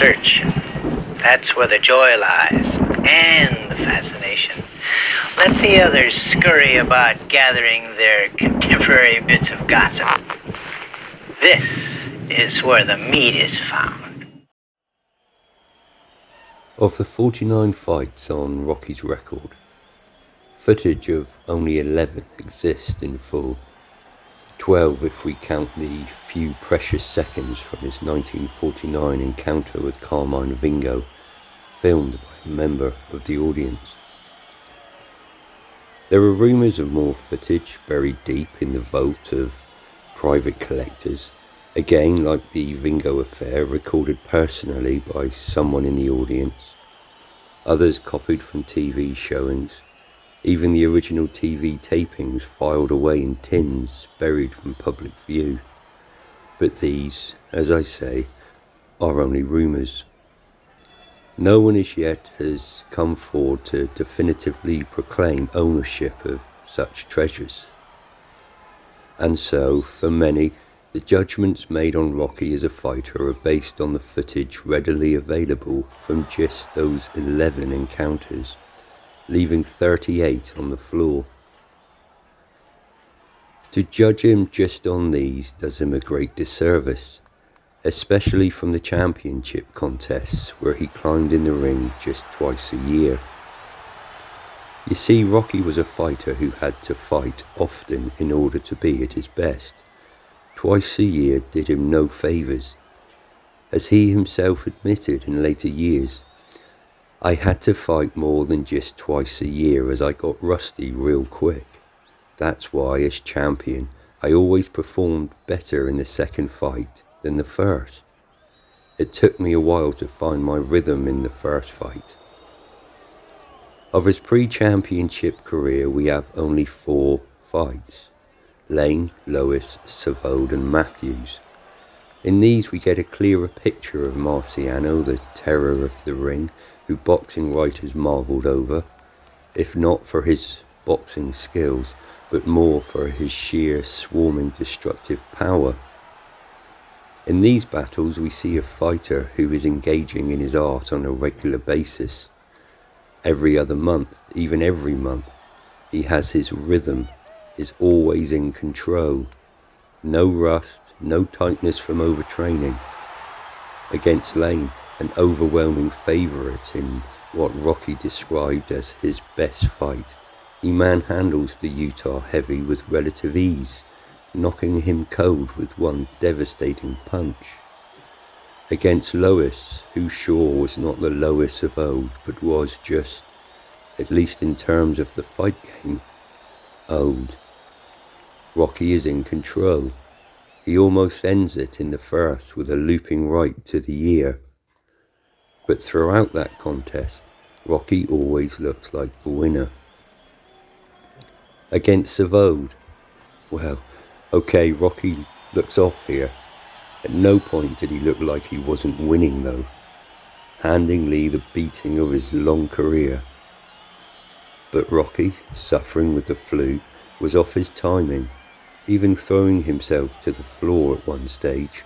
search. That's where the joy lies, and the fascination. Let the others scurry about gathering their contemporary bits of gossip. This is where the meat is found. Of the 49 fights on Rocky's record, footage of only 11 exist in full. 12 if we count the few precious seconds from his 1949 encounter with Carmine Vingo, filmed by a member of the audience. There are rumours of more footage buried deep in the vault of private collectors, again like the Vingo affair, recorded personally by someone in the audience. Others copied from TV showings. Even the original TV tapings filed away in tins, buried from public view. But these, as I say, are only rumours. No one as yet has come forward to definitively proclaim ownership of such treasures. And so, for many, the judgments made on Rocky as a fighter are based on the footage readily available from just those 11 encounters, leaving 38 on the floor. To judge him just on these does him a great disservice, especially from the championship contests where he climbed in the ring just twice a year. You see, Rocky was a fighter who had to fight often in order to be at his best. Twice a year did him no favours. As he himself admitted in later years, I had to fight more than just twice a year as I got rusty real quick. That's why, as champion, I always performed better in the second fight than the first. It took me a while to find my rhythm in the first fight. Of his pre-championship career, we have only 4 fights: Lane, Lois, Savode and Matthews. In these we get a clearer picture of Marciano, the terror of the ring, who boxing writers marvelled over, if not for his boxing skills, but more for his sheer swarming destructive power. In these battles we see a fighter who is engaging in his art on a regular basis. Every other month, even every month, he has his rhythm, is always in control. No rust, no tightness from overtraining. Against Lane, an overwhelming favourite in what Rocky described as his best fight, he manhandles the Utah heavy with relative ease, knocking him cold with one devastating punch. Against Lois, who sure was not the Lois of old, but was just, at least in terms of the fight game, old. Rocky is in control. He almost ends it in the first with a looping right to the ear. But throughout that contest, Rocky always looks like the winner. Against Savode, well, okay, Rocky looks off here. At no point did he look like he wasn't winning though, handing Lee the beating of his long career. But Rocky, suffering with the flu, was off his timing, even throwing himself to the floor at one stage.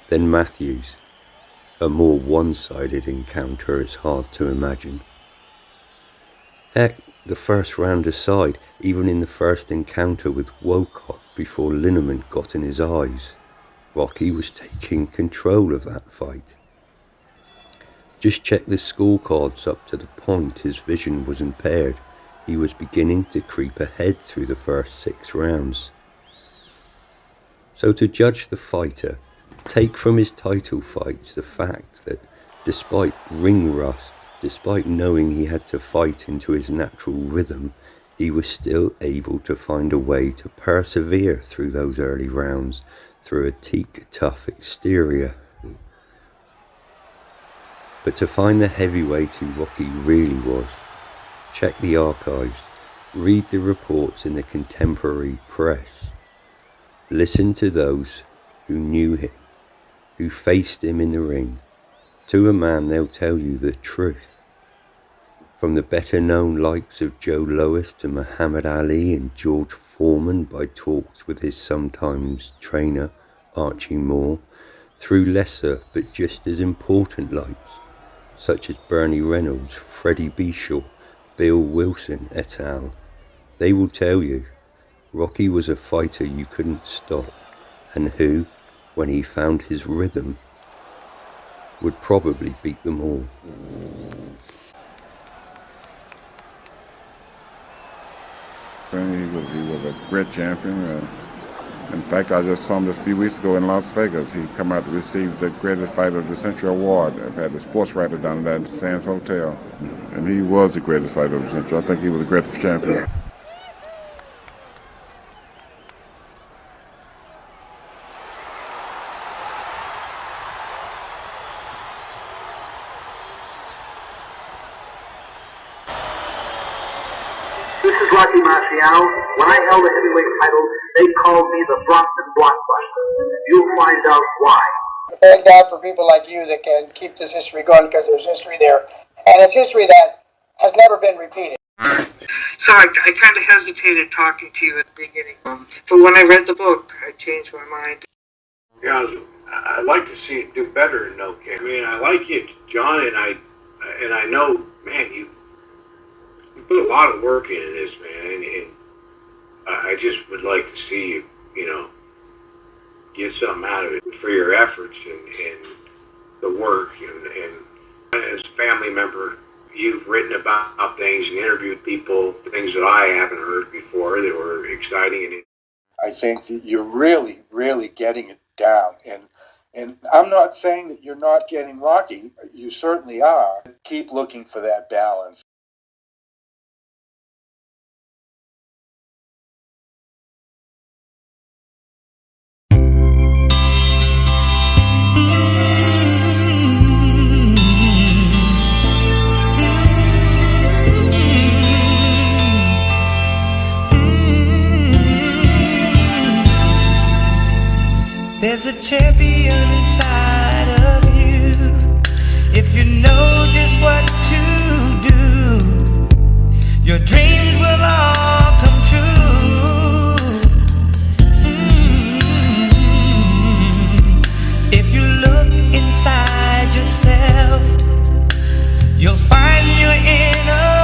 Then Matthews, a more one-sided encounter is hard to imagine. Heck, the first round aside, even in the first encounter with Wolcott before liniment got in his eyes, Rocky was taking control of that fight. Just check the scorecards up to the point his vision was impaired. He was beginning to creep ahead through the first 6 rounds. So to judge the fighter, take from his title fights the fact that despite ring rust, despite knowing he had to fight into his natural rhythm, he was still able to find a way to persevere through those early rounds, through a teak-tough exterior. But to find the heavyweight who Rocky really was, check the archives, read the reports in the contemporary press, listen to those who knew him, who faced him in the ring. To a man they'll tell you the truth. From the better known likes of Joe Louis to Muhammad Ali and George Foreman by talks with his sometimes trainer Archie Moore, through lesser but just as important lights, such as Bernie Reynolds, Freddie Bishaw, Bill Wilson et al. They will tell you Rocky was a fighter you couldn't stop, and who, when he found his rhythm, would probably beat them all. He was a great champion. In fact, I just saw him just a few weeks ago in Las Vegas. He come out to receive the Greatest Fighter of the Century Award. I've had the sports writer down there at the Sands Hotel. And he was the greatest fighter of the century. I think he was the greatest champion. This is Rocky Marciano. When I held the heavyweight title, they called me the Brockton Blockbuster. You'll find out why. Thank God for people like you that can keep this history going, because there's history there. And it's history that has never been repeated. So I kind of hesitated talking to you at the beginning. But when I read the book, I changed my mind. Yeah, I'd like to see it do better in No Kick. I mean, I like it, John, and I know, man, you put a lot of work into this, man, and I just would like to see you, get something out of it for your efforts and the work. And as a family member, you've written about things and interviewed people, things that I haven't heard before that were exciting. I think that you're really, really getting it down. And I'm not saying that you're not getting Rocky. You certainly are. Keep looking for that balance. There's a champion inside of you, if you know just what to do, your dreams will all come true. If you look inside yourself, you'll find your inner